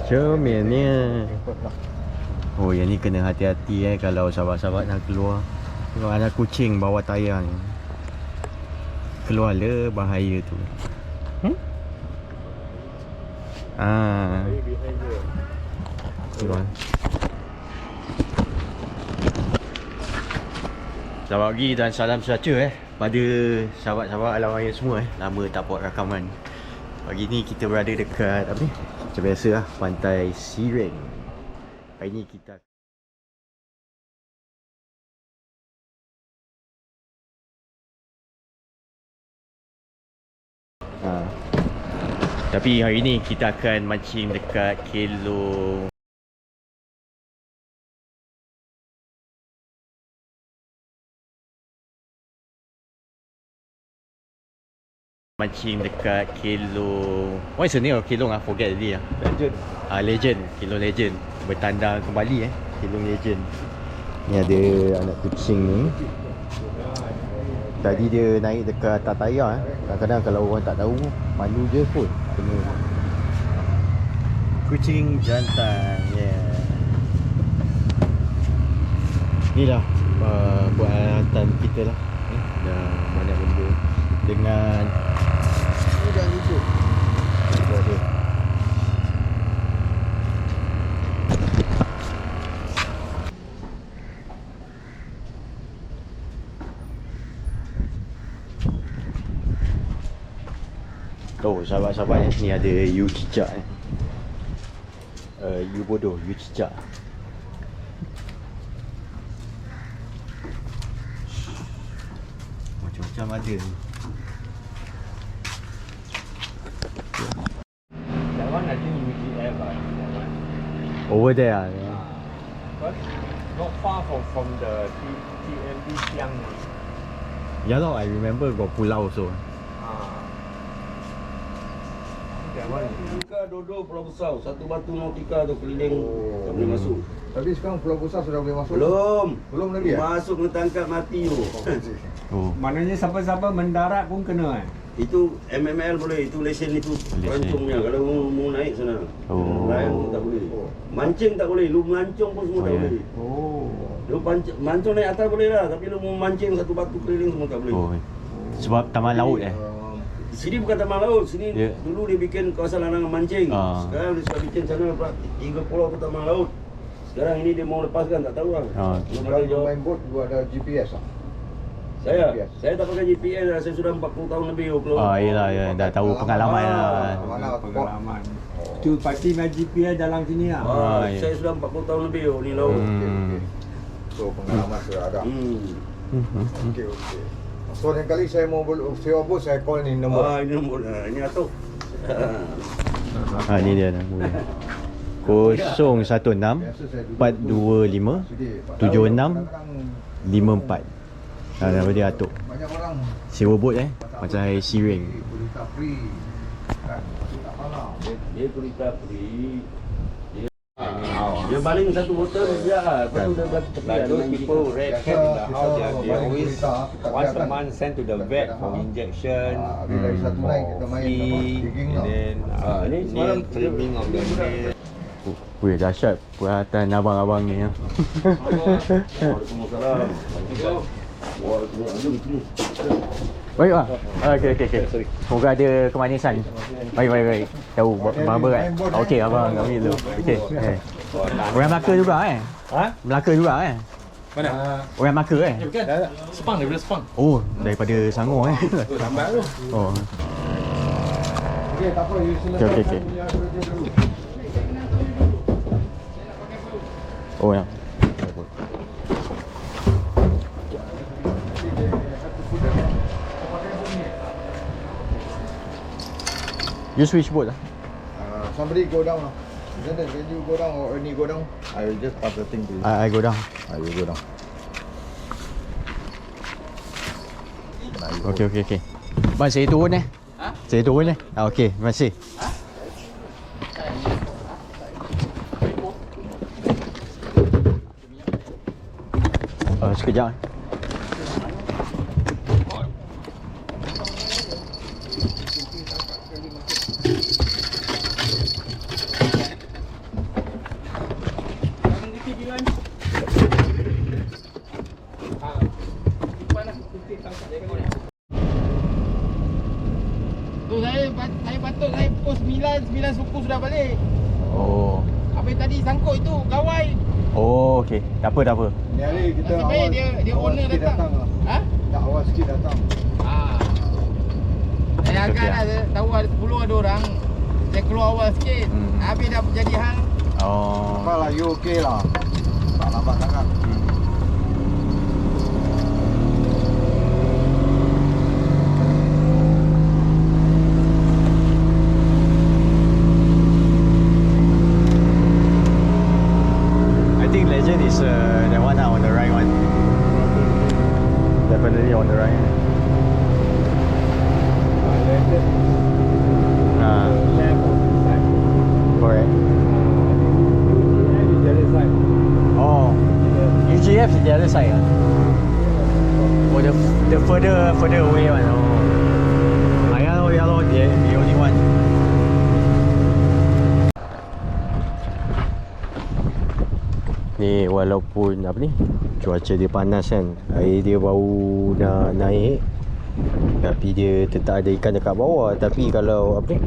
Cerminnya. Oh, yang ni kena hati-hati kalau sahabat-sahabat nak keluar. Tengok ada kucing bawah tayar ni. Keluar le, bahaya tu. Keluar. Selamat pagi dan salam sejahtera pada sahabat-sahabat alam raya semua Lama tak buat rakaman. Pagi ni kita berada dekat apa ni? Macam biasa lah, Pantai Siring. Hari ni kita tapi hari ni kita akan mancing dekat kilo what is the name of Kelong? I forget already. Legend. Legend. Kelong Legend. Bertandang kembali Kelong Legend. Ni ada anak kucing ni. Tadi dia naik dekat atas tayar Kadang-kadang kalau orang tak tahu, malu je pun kena. Kucing jantan. Inilah buatan kita lah. Dah banyak benda dengan Ini dah hidup. Oh, sahabat-sahabat ni ada you cicak you bodoh, you cicak. Macam-macam ada ni. That one I think UGF lah. That one. Over there But not far from the TMB Siang. Ya lah, I remember got pulau also. That one. Nautika duduk Pulau Besar, satu batu nautika tu keliling tak boleh masuk. Tapi sekarang Pulau Besar sudah boleh masuk? Belum lagi masuk kena tangkap mati tu. Oh, Maknanya siapa-siapa mendarat pun kena Itu MML boleh, itu lesen itu perancungnya. Kalau mau naik sana, layan pun tak boleh. Mancing tak boleh, lu melancong pun semua tak boleh. Lu mancung naik atas boleh lah, tapi lu mau mancing satu batu keliling semua tak boleh. sebab taman laut Sini bukan taman laut, sini dulu dia bikin kawasan larangan mancing. Sekarang dia sudah bikin sana 3 pulau tu taman laut. Sekarang ini dia mau lepaskan, tak tahu lah. Kalau main boat dua ada GPS lah. Saya tak pakai GPS lah, saya sudah 40 tahun lebih. Yelah, dah tahu pengalaman lah. pengalaman. Tu pasti main GPS dalam sini lah. Saya sudah 40 tahun lebih ni laut. So pengalaman sudah ada. Okey. So lain kali saya mau sewa bot, saya call ni nombor. Ini nombor, ini Atok. Ni dia nombor dia. 016 425 7654. Nama dia Atok. Banyak orang Sewa bot macam air Siring. berita free. Tak malam. Dia berita free. Dia baling satu botol dia lah. Lepas tu dia bagi tepi. Like those people red cap in the house, they always once a month send to the vet for injection, Bila satu naik kita main digging and then ni nail trimming of the nail. Weh, dahsyat perhatian abang-abang ni Waalaikumsalam. Waalaikumsalam. Baik lah. Okey. Semoga ada kemanisan. Baik. Tahu berapa kan? Okey, abang ambil dulu. Okey. Orang Melaka juga Melaka juga Mana? Orang Melaka Bukan. Sepang daripada Sepang. Oh, daripada Sangor Lambat tu. Oh. Okey, tak apa, you silakan. Okey. Oh ya. You switch boat lah. Somebody go down now. Then you go down or Ernie go down, I will just pass the thing to you. I go down. I will go down. Okey. Bang, saya turun Saya turun okey, terima kasih. Sekejap. patut saya pukul 9 suku sudah balik. Oh. Habis tadi sangkut itu gawai. Oh, okey. Tak apa. Ni hari kita Nasib baik dia awal owner sikit datang. lah. Ha? Tak awal sikit datang. Saya Okey, agak lah tahu ada 10 ada orang. Saya keluar awal sikit. Habis dah jadi hang. Oh. Apalah, you okey lah. Tak lambat sangat. I think Legend is that one on the right one. Definitely on the right. Correct. Oh, UGF is the other side. Oh, the further away one. Oh, yeah, lor, the only one. Ni walaupun apa ni, cuaca dia panas kan, air dia baru nak naik, tapi dia tetap ada ikan dekat bawah. Tapi kalau apa ni,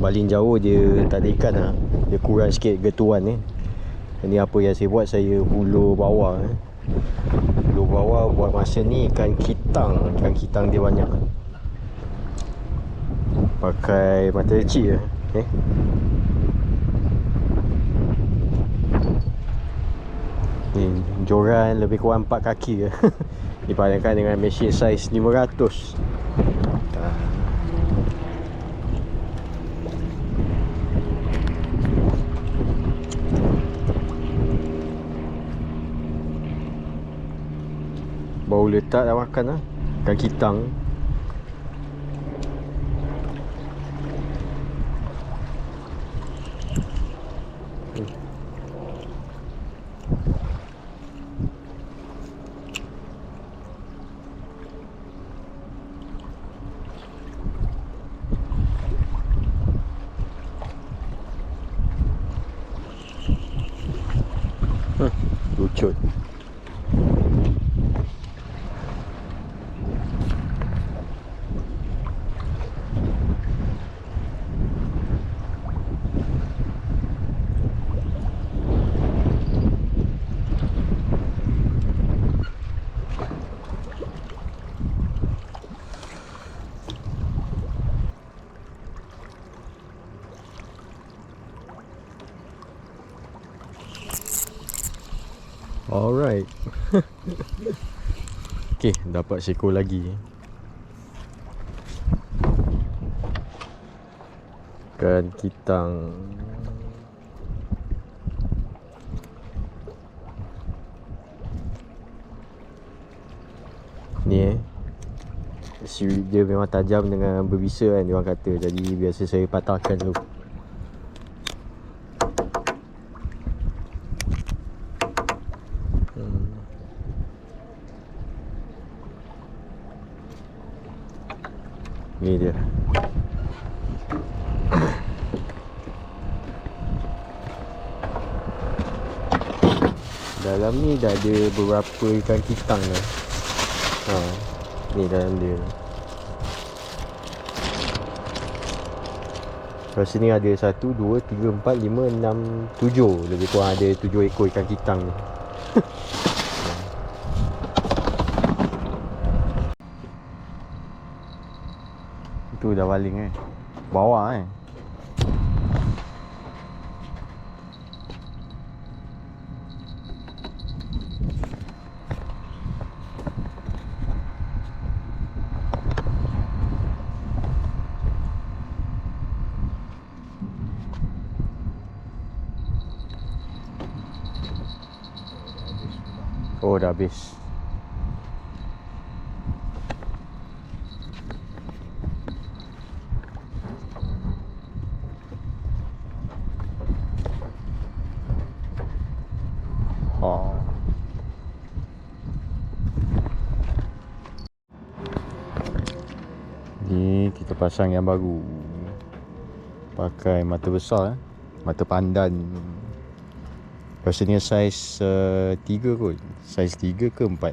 baling jauh dia tak ada ikan lah. Dia kurang sikit getuan ni. Ini apa yang saya buat, saya hulur bawah. Hulur bawah buat masa ni ikan kitang. Ikan kitang dia banyak. Pakai mata kecil je. Ni joran lebih kurang 4 kaki je. Dibandingkan dengan mesin saiz 500. Baru letak dah makan lah. Ikan kitang. Lucut. Alright. Okay, dapat seekor lagi. Ikan kitang. Ni dia memang tajam dengan berbisa kan, dia orang kata. Jadi biasa saya patahkan dulu. Ni dia. Dalam ni dah ada beberapa ikan kitang dah. Ni dalam dia. Kat sini ada 1, 2, 3, 4, 5, 6, 7. Lebih kurang ada 7 ekor ikan kitang ni. Itu dah baling bawah Oh, dah habis. Ni kita pasang yang baru. Pakai mata besar mata pandan. Rasanya saiz 3 kot. Saiz 3 ke 4.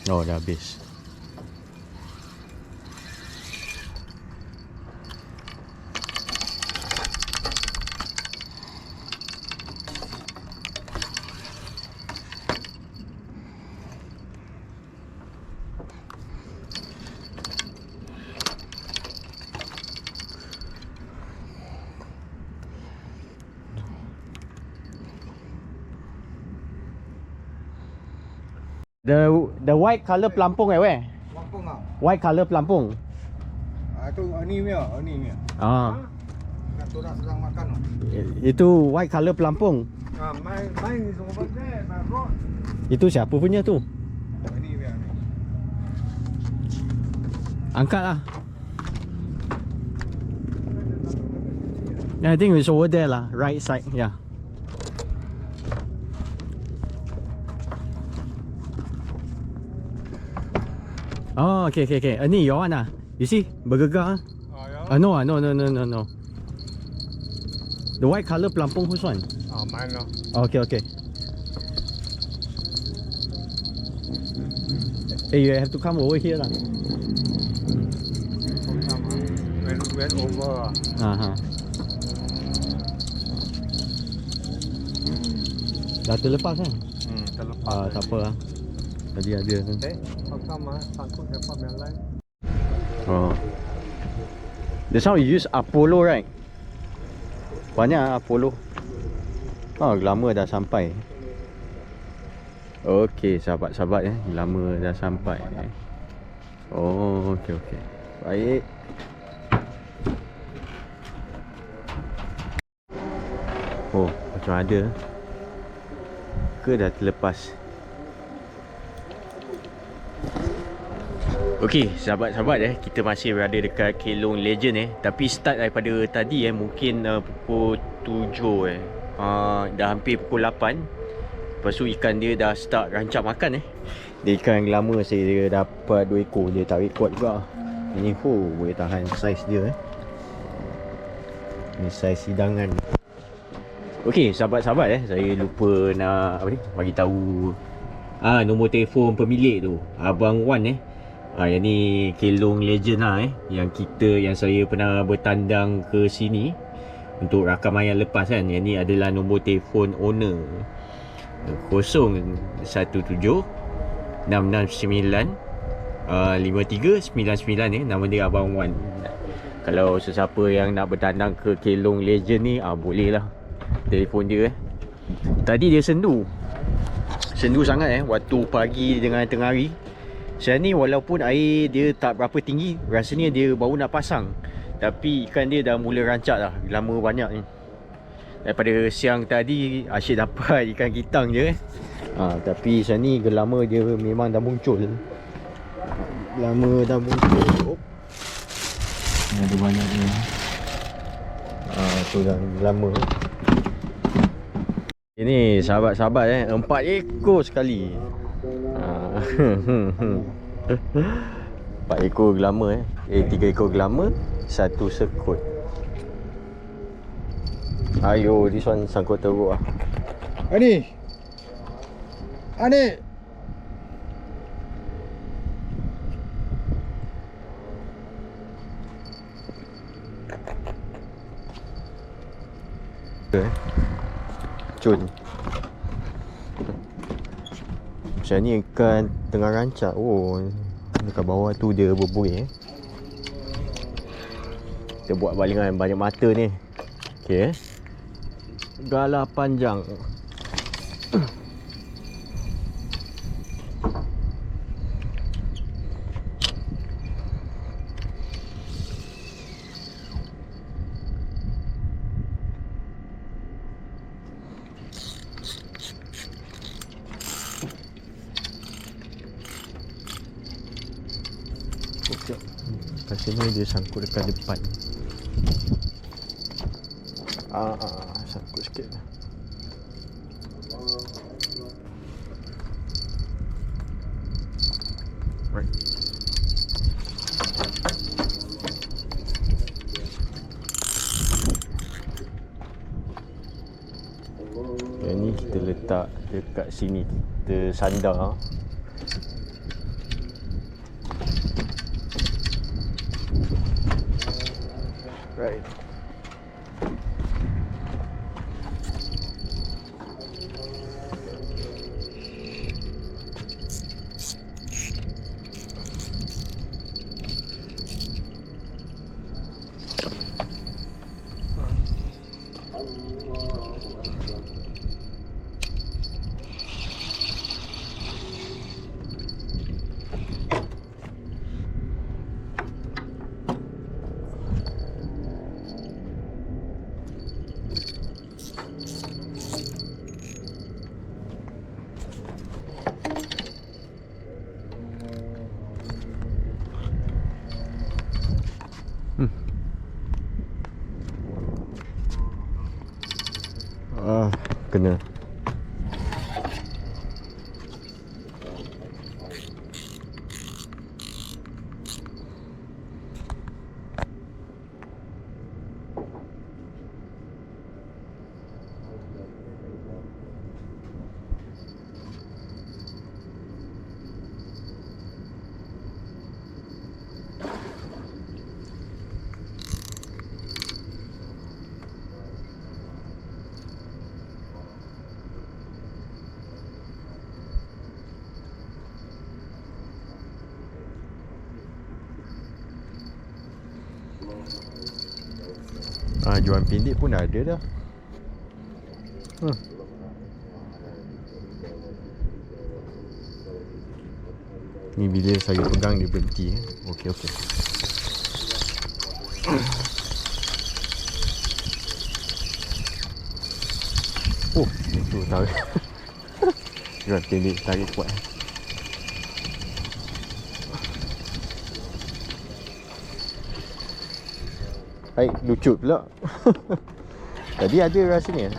Oh, dah habis. The white color pelampung where? Lampung ah. White color pelampung. Itu ni punya, ni punya. Ah. Kan tu nak sedang makan. Itu white color pelampung. Mine is over there, my bro. Itu siapa punya tu? Ni punya ni. Angkat lah. Yeah, I think it's over there lah, right side. Yeah. Oh, okay. Ni your one ah. You see, bergegar. Oh ya. No. The white color pelampung whose one? Mine lah. Okay. Hey, you have to come over here lah. Went over. Dah terlepas kan? Terlepas. Tak apa lah. Tadi ada kan. Sama sangkut dapat yang lain. Oh. That's how you use Apollo, right? Banyak Apollo. Oh, lama dah sampai. Okey, sahabat-sahabat lama dah sampai. Oh, okey. Baik. Oh, macam ada ke dah terlepas? Okey, sahabat-sahabat kita masih berada dekat Kelong Legend tapi start daripada tadi mungkin pukul 7 dah hampir pukul 8. Lepas tu ikan dia dah start rancak makan Dia ikan yang lama saya dapat 2 ekor, dia tak rekod juga. Ini boleh tahan saiz dia Ni saiz hidangan. Okey, sahabat-sahabat saya lupa nak bagi tahu nombor telefon pemilik tu, Abang Wan yang ni Kelong Legend lah yang saya pernah bertandang ke sini untuk rakaman yang lepas kan. Yang ni adalah nombor telefon owner 017 669 5399 nama dia Abang Wan. Kalau sesiapa yang nak bertandang ke Kelong Legend ni boleh lah telefon dia Tadi dia sendu sangat waktu pagi dengan tengah hari. Sekarang ni walaupun air dia tak berapa tinggi, rasanya dia baru nak pasang, tapi ikan dia dah mula rancak dah. Lama banyak ni. Daripada siang tadi asyik dapat ikan kitang je tapi sekarang ni gelama dia memang dah muncul. Lama dah muncul. Ada banyak ni. Tu dah lama. Ini sahabat-sahabat 4 ekor sekali. 4 ekor gelama 3 ekor gelama, 1 sekut. Ayo, this one sangkut teruk lah. Ani. Cun. Macam ni ikan tengah rancak. Oh, dekat bawah tu dia berbuih. Kita buat balingan banyak mata ni. Okey. Galah panjang. Kat sini dia sangkut dekat depan. Sangkut sikit lah. Right. Yang ni kita letak dekat sini, kita sandar. Right. Kena. Jual pendek pun ada dah. Ni bila saya pegang dia berhenti. Okey. Oh, itu tarik. Jual pendek tarik kuat. Hai, lucut pula. Tadi ada rasanya.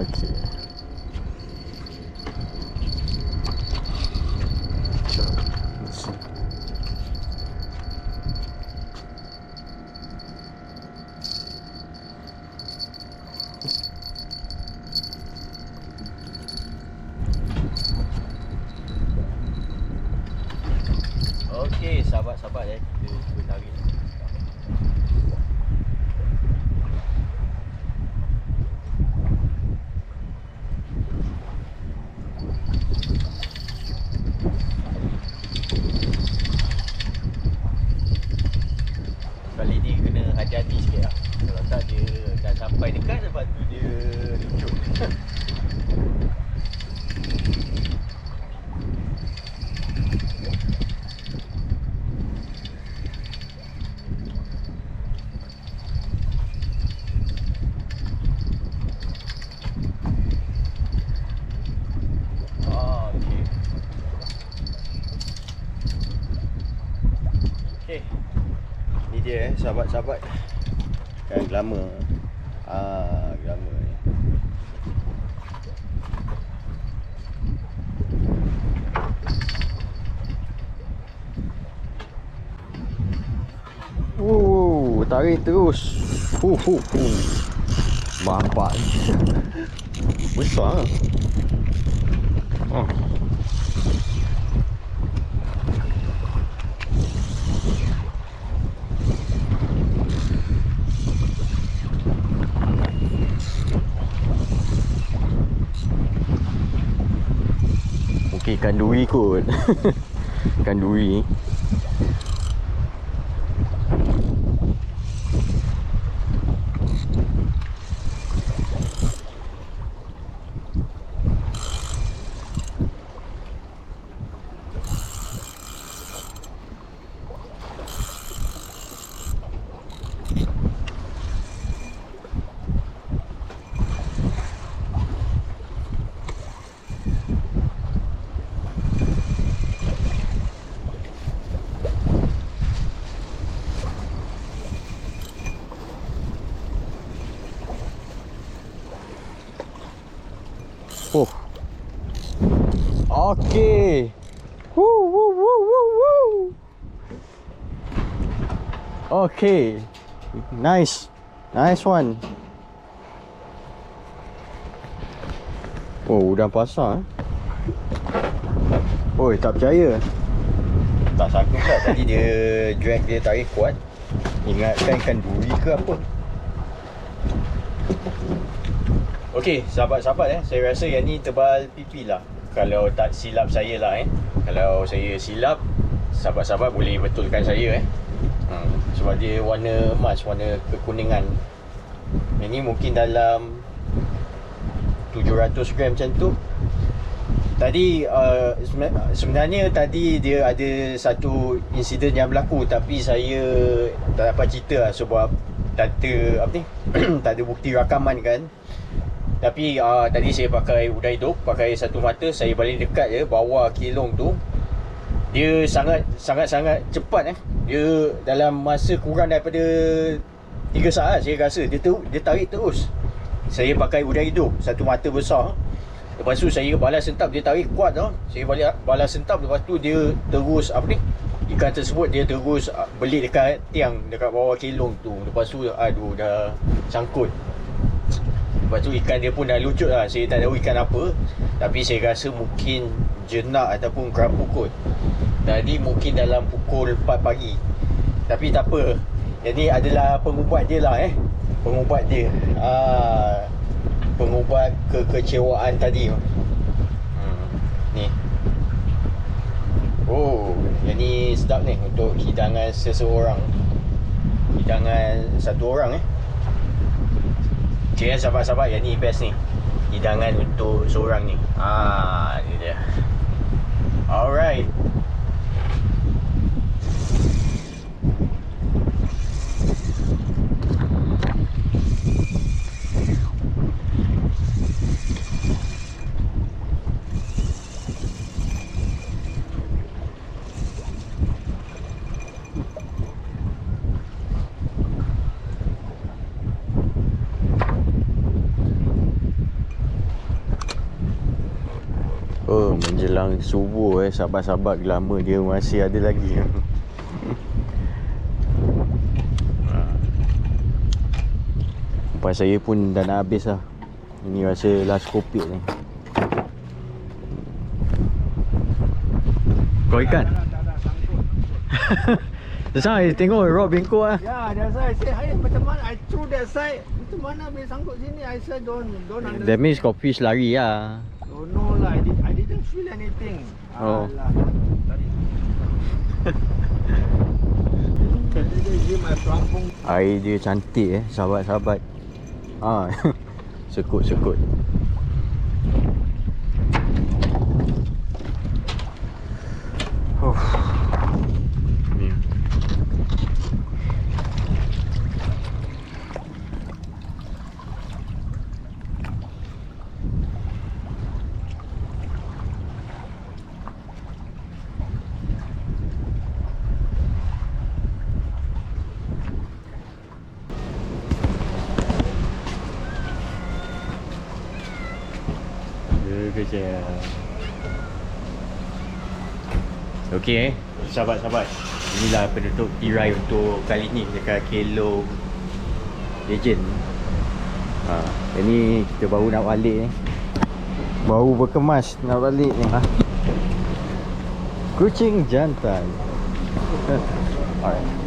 Okey. Okey, sahabat-sahabat kita cuba tarik. Kali ni kena hati-hati sikit lah. Kalau tak dia dah sampai dekat, lepas tu dia lucut. Ni dia sahabat-sahabat. Kan glamour. Glamour ni. Tarik terus. Bapak. Besar. Okey, ikan duri kot. Ikan duri. Oh. Okey. Okey. Nice. Nice one. Oh, udang pasar. Oi, tak percaya. Tak sangka pula tadi dia drag dia tarik kuat. Ingatkan ikan duri ke apa. Okey, sahabat-sahabat saya rasa yang ni tebal pipi lah. Kalau tak silap saya lah Kalau saya silap, sahabat-sahabat boleh betulkan saya sebab dia warna emas, warna kekuningan. Yang ni mungkin dalam 700 gram macam tu. Tadi sebenarnya tadi dia ada satu insiden yang berlaku, tapi saya tak dapat cerita lah sebab tak ada bukti rakaman kan. Tapi tadi saya pakai udang hidup, pakai satu mata, saya balik dekat je bawah kilong tu. Dia sangat-sangat cepat Dia dalam masa kurang daripada 3 saat saya rasa dia tarik terus. Saya pakai udang hidup, satu mata besar. Lepas tu saya balas sentap, dia tarik kuat tau. Saya balas sentap, lepas tu dia terus ikan tersebut dia terus belit dekat tiang dekat bawah kilong tu. Lepas tu aduh dah sangkut. Lepas tu ikan dia pun dah lucut lah. Saya tak tahu ikan apa, tapi saya rasa mungkin jenak ataupun kerapu kot. Tadi mungkin dalam pukul 4 pagi. Tapi tak apa, yang ni adalah pengubat dia lah pengubat dia. Pengubat kekecewaan tadi. Ni. Oh, yang ni sedap ni untuk hidangan seseorang. Hidangan satu orang Okay, sahabat-sahabat, yang ni best ni. Hidangan untuk seorang ni. Ni dia. Alright. Menjelang subuh sahabat-sahabat, glamour dia masih ada lagi. Umpan saya pun dah nak habis lah. Ini rasa last kopik ni. Kau ikan? That's why I tengok rod bengkok lah. Yeah, that's why I say, hey, macam mana I throw that side, macam mana boleh sangkut sini? I said don't understand. That means got fish lari lah. Oh no lah, I didn't feel anything. Oh. Alah, sorry. Dia my pelampung. Air dia cantik sahabat-sahabat. Sekut-sekut. Ni. Kerja. Okey sahabat-sahabat. Inilah penutup tirai untuk kali ni dekat Kelong Legend. Ini kita baru nak balik ni. Baru berkemas nak balik ni. Kucing jantan. Alright.